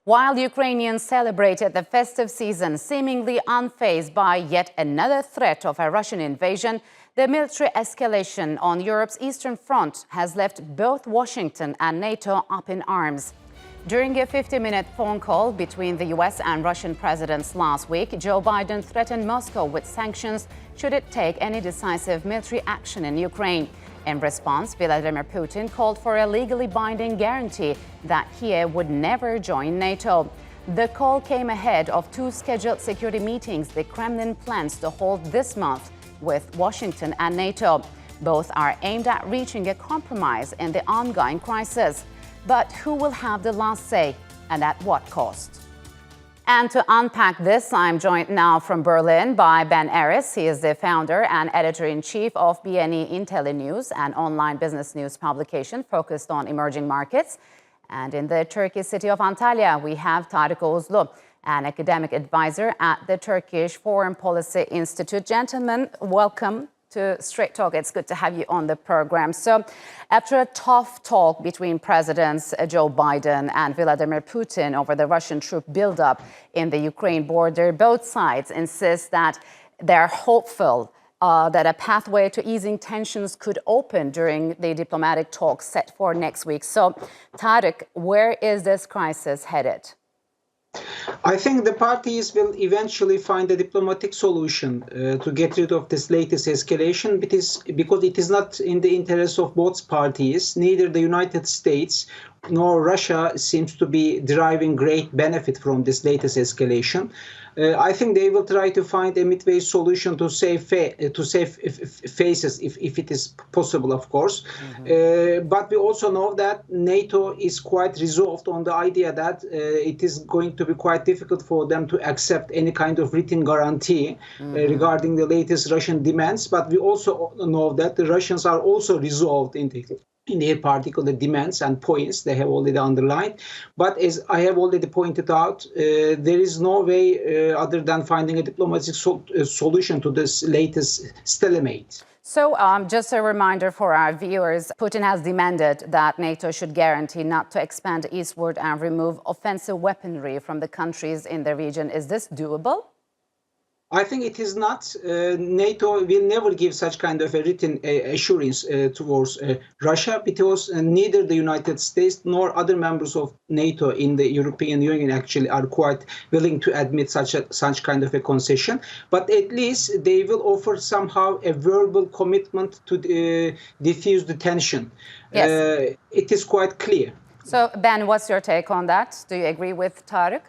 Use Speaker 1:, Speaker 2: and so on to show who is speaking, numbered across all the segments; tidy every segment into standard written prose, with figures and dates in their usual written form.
Speaker 1: While Ukrainians celebrated the festive season seemingly unfazed by yet another threat of a Russian invasion, the military escalation on Europe's eastern front has left both Washington and NATO up in arms. During a 50-minute phone call between the US and Russian presidents last week, Joe Biden threatened Moscow with sanctions should it take any decisive military action in Ukraine. In response, Vladimir Putin called for a legally binding guarantee that Kyiv would never join NATO. The call came ahead of two scheduled security meetings the Kremlin plans to hold this month with Washington and NATO. Both are aimed at reaching a compromise in the ongoing crisis. But who will have the last say, and at what cost? And to unpack this, I'm joined now from Berlin by Aris. He is the founder and editor-in-chief of BNE IntelliNews, an online business news publication focused on emerging markets. And in the Turkish city of Antalya, we have Tarik Oguzlu, an academic advisor at the Turkish Foreign Policy Institute. Gentlemen, welcome to Straight Talk. It's good to have you on the program. So after a tough talk between Presidents Joe Biden and Vladimir Putin over the Russian troop buildup in the Ukraine border, both sides insist that they're hopeful that a pathway to easing tensions could open during the diplomatic talks set for next week. So, Tarik, where is this crisis headed?
Speaker 2: I think the parties will eventually find a diplomatic solution to get rid of this latest escalation, because it is not in the interest of both parties. Neither the United States nor Russia seems to be deriving great benefit from this latest escalation. I think they will try to find a midway solution to save faces, if it is possible, of course. But we also know that NATO is quite resolved on the idea that it is going to be quite difficult for them to accept any kind of written guarantee regarding the latest Russian demands. But we also know that the Russians are also resolved in their particular demands and points they have already underlined. But as I have already pointed out, there is no way other than finding a diplomatic solution to this latest stalemate.
Speaker 1: So just a reminder for our viewers, Putin has demanded that NATO should guarantee not to expand eastward and remove offensive weaponry from the countries in the region. Is this doable?
Speaker 2: I think it is not. NATO will never give such kind of a written assurance towards Russia, because neither the United States nor other members of NATO in the European Union actually are quite willing to admit such kind of a concession. But at least they will offer somehow a verbal commitment to diffuse the tension.
Speaker 1: Yes.
Speaker 2: It is quite clear.
Speaker 1: So, Ben, what's your take on that? Do you agree with Tarik?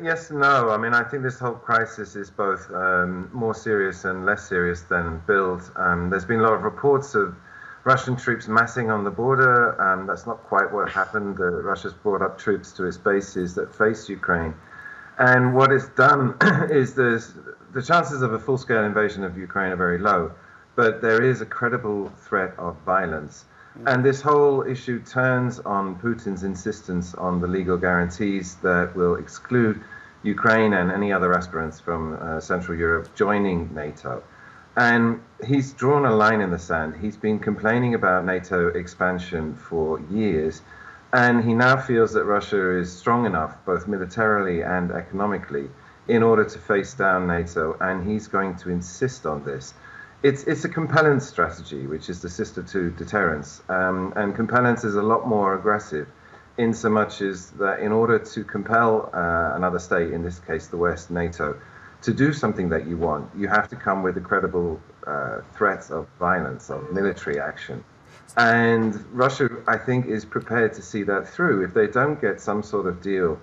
Speaker 3: Yes and no. I mean, I think this whole crisis is both more serious and less serious than billed. There's been a lot of reports of Russian troops massing on the border. That's not quite what happened. Russia's brought up troops to its bases that face Ukraine. And what it's done is the chances of a full-scale invasion of Ukraine are very low, but there is a credible threat of violence. And this whole issue turns on Putin's insistence on the legal guarantees that will exclude Ukraine and any other aspirants from Central Europe joining NATO. And he's drawn a line in the sand. He's been complaining about NATO expansion for years, and he now feels that Russia is strong enough, both militarily and economically, in order to face down NATO, and he's going to insist on this. It's a compellence strategy, which is the sister to deterrence. And compellence is a lot more aggressive, in so much as that in order to compel another state, in this case the West, NATO, to do something that you want, you have to come with a credible threat of violence, of military action. And Russia, I think, is prepared to see that through. If they don't get some sort of deal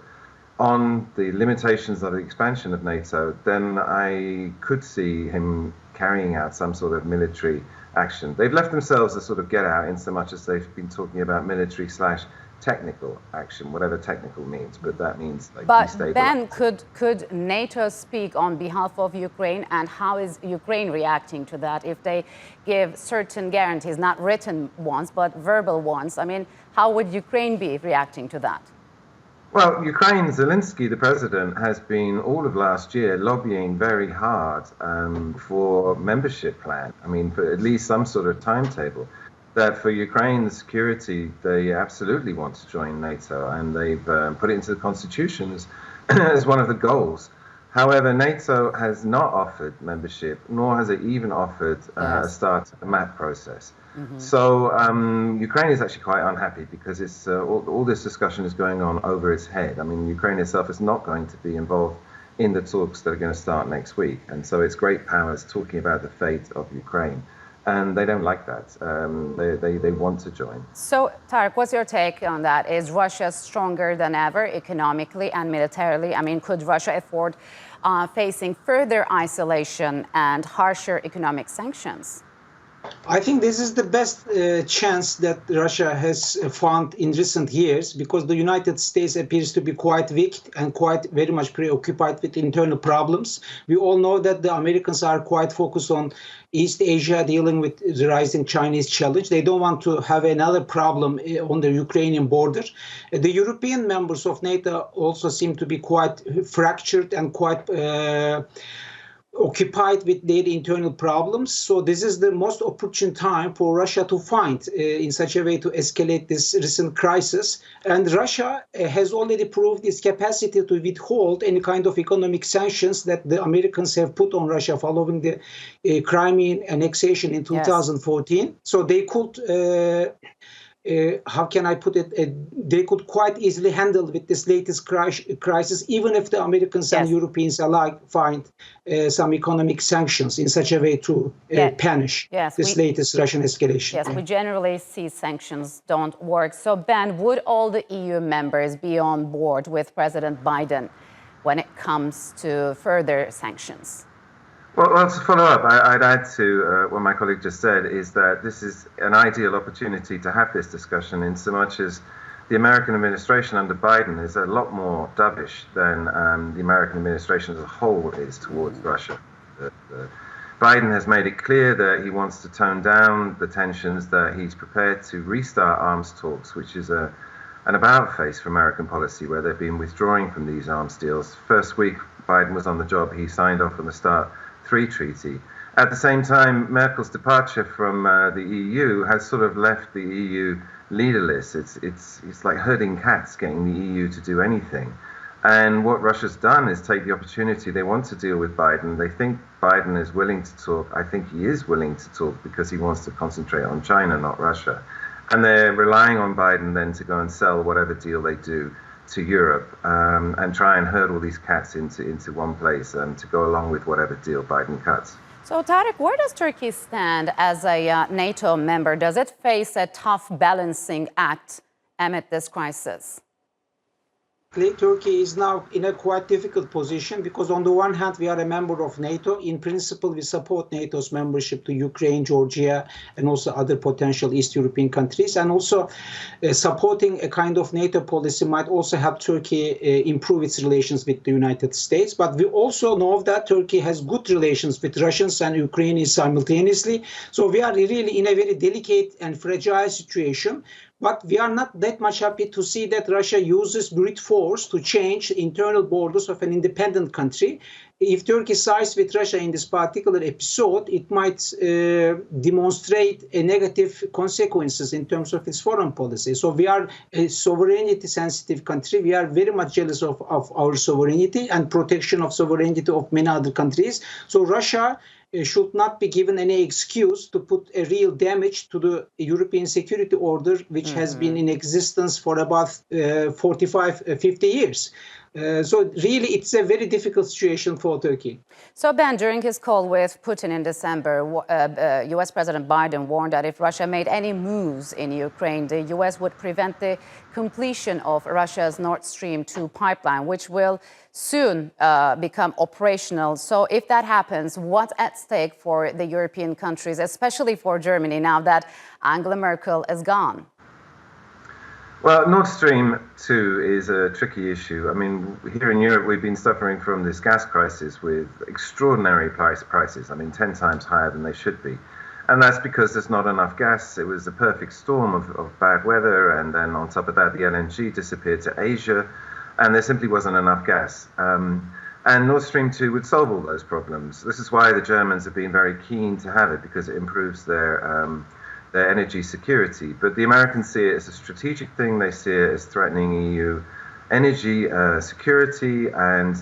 Speaker 3: on the limitations of the expansion of NATO, then I could see him carrying out some sort of military action. They've left themselves a sort of get out in so much as they've been talking about military/technical action, whatever technical means, but that means like
Speaker 1: destabilizing. But Ben, could NATO speak on behalf of Ukraine, and how is Ukraine reacting to that if they give certain guarantees, not written ones, but verbal ones? I mean, how would Ukraine be reacting to that?
Speaker 3: Well, Ukraine, Zelensky, the president, has been all of last year lobbying very hard for membership plan. I mean, for at least some sort of timetable. that for Ukraine's security, they absolutely want to join NATO, and they've put it into the constitution as one of the goals. However, NATO has not offered membership, nor has it even offered a start to the map process. So Ukraine is actually quite unhappy because it's all this discussion is going on over its head. I mean, Ukraine itself is not going to be involved in the talks that are going to start next week. And so it's great powers talking about the fate of Ukraine. And they don't like that. They want to join.
Speaker 1: So, Tarik, what's your take on that? Is Russia stronger than ever economically and militarily? I mean, could Russia afford facing further isolation and harsher economic sanctions?
Speaker 2: I think this is the best chance that Russia has found in recent years, because the United States appears to be quite weak and quite very much preoccupied with internal problems. We all know that the Americans are quite focused on East Asia, dealing with the rising Chinese challenge. They don't want to have another problem on the Ukrainian border. The European members of NATO also seem to be quite fractured and quite occupied with their internal problems. So this is the most opportune time for Russia to find in such a way to escalate this recent crisis. And Russia has already proved its capacity to withhold any kind of economic sanctions that the Americans have put on Russia following the Crimean annexation in 2014. Yes. So they could how can I put it? They could quite easily handle with this latest crisis, even if the Americans and Europeans alike find some economic sanctions in such a way to punish this latest Russian escalation.
Speaker 1: Yes, we generally see sanctions don't work. So, Ben, would all the EU members be on board with President Biden when it comes to further sanctions?
Speaker 3: Well, to follow up, I'd add to what my colleague just said, is that this is an ideal opportunity to have this discussion, in so much as the American administration under Biden is a lot more dovish than the American administration as a whole is towards Russia. Biden has made it clear that he wants to tone down the tensions, that he's prepared to restart arms talks, which is an about-face for American policy, where they've been withdrawing from these arms deals. First week Biden was on the job, he signed off on the START 3 treaty. At the same time, Merkel's departure from the EU has sort of left the EU leaderless. It's like herding cats, getting the EU to do anything. And what Russia's done is take the opportunity. They want to deal with Biden. They think Biden is willing to talk. I think he is willing to talk because he wants to concentrate on China, not Russia. And they're relying on Biden then to go and sell whatever deal they do to Europe and try and herd all these cats into one place to go along with whatever deal Biden cuts.
Speaker 1: So, Tarik, where does Turkey stand as a NATO member? Does it face a tough balancing act amid this crisis?
Speaker 2: Turkey is now in a quite difficult position because on the one hand, we are a member of NATO. In principle, we support NATO's membership to Ukraine, Georgia, and also other potential East European countries. And also supporting a kind of NATO policy might also help Turkey improve its relations with the United States. But we also know that Turkey has good relations with Russians and Ukrainians simultaneously. So we are really in a very delicate and fragile situation. But we are not that much happy to see that Russia uses brute force to change internal borders of an independent country. If Turkey sides with Russia in this particular episode, it might demonstrate a negative consequences in terms of its foreign policy. So we are a sovereignty-sensitive country. We are very much jealous of our sovereignty and protection of sovereignty of many other countries. So Russia should not be given any excuse to put a real damage to the European security order, which has been in existence for about 45-50 years. So really, it's a very difficult situation for Turkey.
Speaker 1: So, Ben, during his call with Putin in December, U.S. President Biden warned that if Russia made any moves in Ukraine, the U.S. would prevent the completion of Russia's Nord Stream 2 pipeline, which will soon become operational. So if that happens, what's at stake for the European countries, especially for Germany, now that Angela Merkel is gone?
Speaker 3: Well, Nord Stream 2 is a tricky issue. I mean, here in Europe, we've been suffering from this gas crisis with extraordinary prices. I mean, 10 times higher than they should be. And that's because there's not enough gas. It was a perfect storm of bad weather. And then on top of that, the LNG disappeared to Asia. And there simply wasn't enough gas. And Nord Stream 2 would solve all those problems. This is why the Germans have been very keen to have it, because it improves their their energy security. But the Americans see it as a strategic thing. They see it as threatening EU energy security, and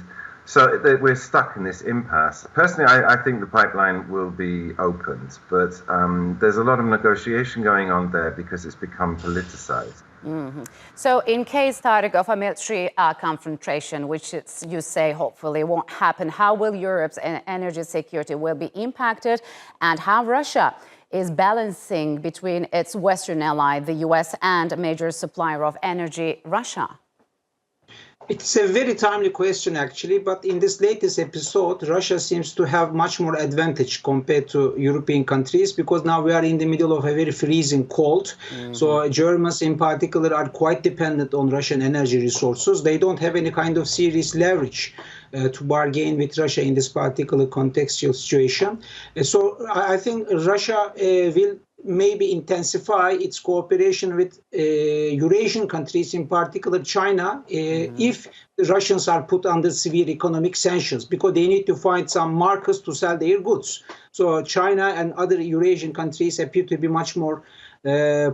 Speaker 3: so we're stuck in this impasse. Personally, I think the pipeline will be opened, but there's a lot of negotiation going on there because it's become politicized.
Speaker 1: Mm-hmm. So in case, Tarik, of a military confrontation, which you say hopefully won't happen, how will Europe's energy security will be impacted, and how Russia is balancing between its Western ally, the US, and a major supplier of energy, Russia?
Speaker 2: It's a very timely question, actually, but in this latest episode, Russia seems to have much more advantage compared to European countries, because now we are in the middle of a very freezing cold. Mm-hmm. So Germans in particular are quite dependent on Russian energy resources. They don't have any kind of serious leverage to bargain with Russia in this particular contextual situation. So I think Russia will maybe intensify its cooperation with Eurasian countries, in particular China, if the Russians are put under severe economic sanctions, because they need to find some markets to sell their goods. So China and other Eurasian countries appear to be much more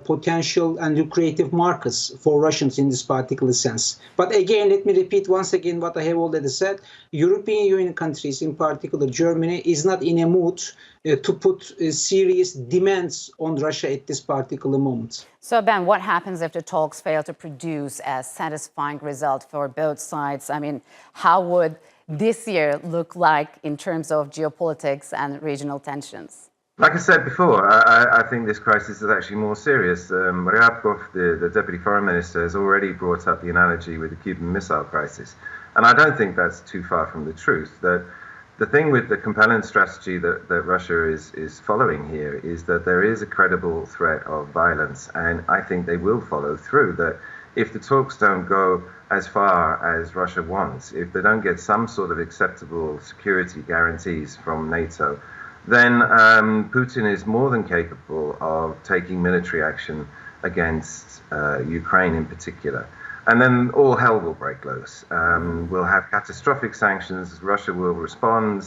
Speaker 2: potential and lucrative markets for Russians in this particular sense. But again, let me repeat once again what I have already said. European Union countries, in particular Germany, is not in a mood to put serious demands on Russia at this particular moment.
Speaker 1: So, Ben, what happens if the talks fail to produce a satisfying result for both sides? I mean, how would this year look like in terms of geopolitics and regional tensions?
Speaker 3: Like I said before, I think this crisis is actually more serious. Ryabkov, the Deputy Foreign Minister, has already brought up the analogy with the Cuban Missile Crisis. And I don't think that's too far from the truth. That the thing with the compelling strategy that Russia is following here is that there is a credible threat of violence. And I think they will follow through. That if the talks don't go as far as Russia wants, if they don't get some sort of acceptable security guarantees from NATO, then Putin is more than capable of taking military action against Ukraine in particular. And then all hell will break loose. We'll have catastrophic sanctions. Russia will respond.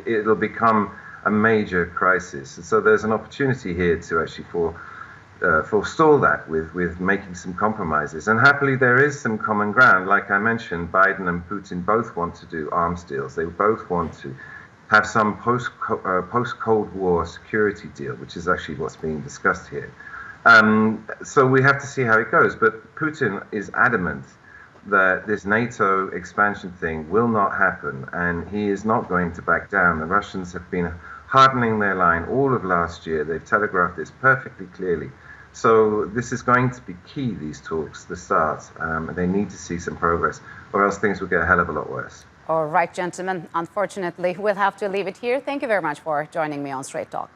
Speaker 3: It'll become a major crisis. And so there's an opportunity here to actually forestall that with making some compromises. And happily, there is some common ground. Like I mentioned, Biden and Putin both want to do arms deals. They both want to have some post-Cold War security deal, which is actually what's being discussed here. So we have to see how it goes. But Putin is adamant that this NATO expansion thing will not happen, and he is not going to back down. The Russians have been hardening their line all of last year. They've telegraphed this perfectly clearly. So this is going to be key, these talks, the start. They need to see some progress, or else things will get a hell of a lot worse.
Speaker 1: All right, gentlemen, unfortunately, we'll have to leave it here. Thank you very much for joining me on Straight Talk.